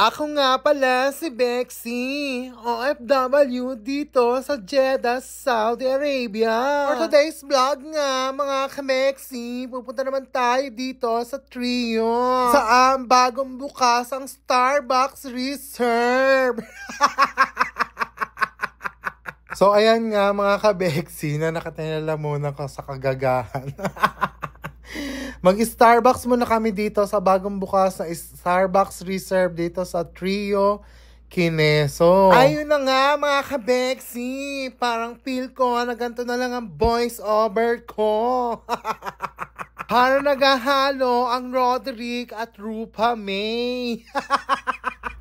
Ako nga pala si Bexy, OFW dito sa Jeddah, Saudi Arabia. For today's vlog nga mga ka-Bexy, pupunta naman tayo dito sa Trio. Saan bagong bukas ang Starbucks Reserve. So ayan nga mga ka-Bexy na nakatinala muna ko sa kagagahan. Mag-Starbucks muna kami dito sa bagong bukas na Starbucks Reserve dito sa Trio, Kineso. Ayun na nga mga ka-Bexy, parang feel ko na ganito na lang ang voice over ko. Para naghahalo ang Roderick at Rupa May.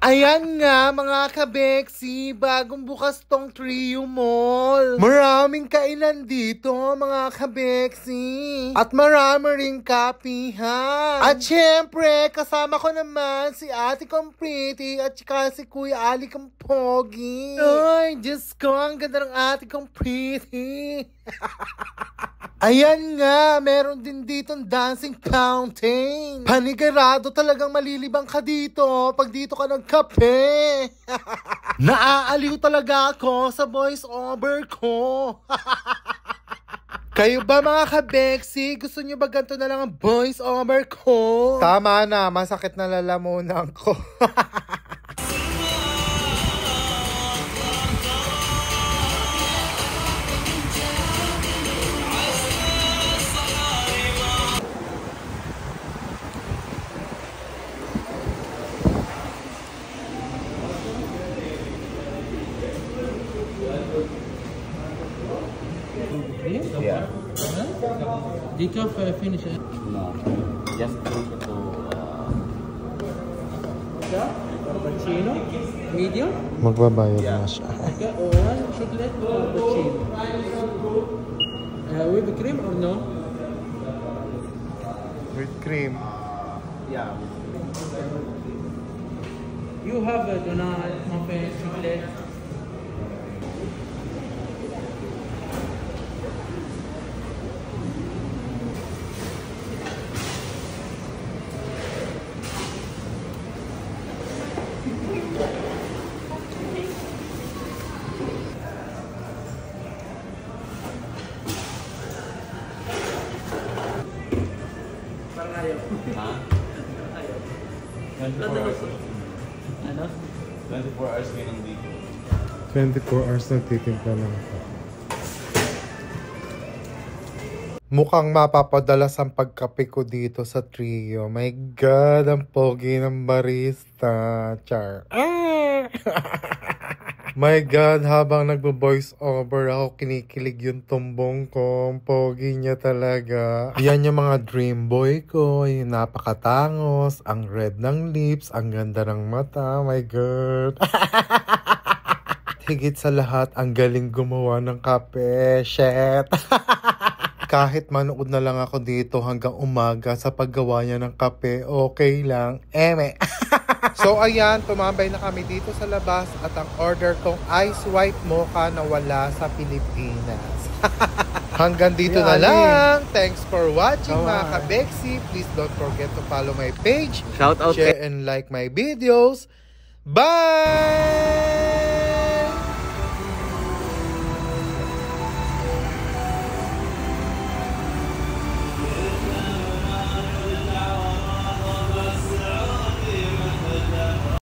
Ayan nga mga ka-Bexy, bagong bukas tong Trio Mall. Maraming kainan dito mga ka-Bexy. At marami ring kapihan. At syempre, kasama ko naman si Ate kong Pretty at saka si Kuya Ali kong Pogi. Ay, Diyos ko, ang ganda ng Ate kong Pretty. Ayan nga, meron din ditong dancing fountain. Panigurado talagang malilibang ka dito pag dito ka nagkape. Naaaliw talaga ako sa voice over ko. Kayo ba mga ka-Bexy, gusto nyo ba ganito na lang ang voice over ko? Tama na, masakit na lalamunan ko. Yeah. Decaf finish it? No. Just put it to Cappuccino? Medium? Magbabayad na siya. Okay, one chocolate cappuccino. With cream or no? With cream. yeah. You have a donut, muffin, chocolate. Huh? 24 hours. Ano? 24 hours kayo nang dito. 24 hours nagtitimpla lang ako. Mukhang mapapadalas ang pagkape ko dito sa Trio. My God, ang pogi ng barista. Char. My God, habang nagbo-voice over ako, kinikilig yung tumbong ko. Ang pogi niya talaga. Yan yung mga dream boy ko. Yung napakatangos, ang red ng lips, ang ganda ng mata. My God. Higit sa lahat, ang galing gumawa ng kape. Shit. Kahit manood na lang ako dito hanggang umaga sa paggawa niya ng kape, okay lang. Eme. So ayan, tumambay na kami dito sa labas at ang order kong ice white mocha na wala sa Pilipinas. Hanggang dito na lang. Thanks for watching mga ka-Bexy. Please don't forget to follow my page. Shout out, share and like my videos. Bye!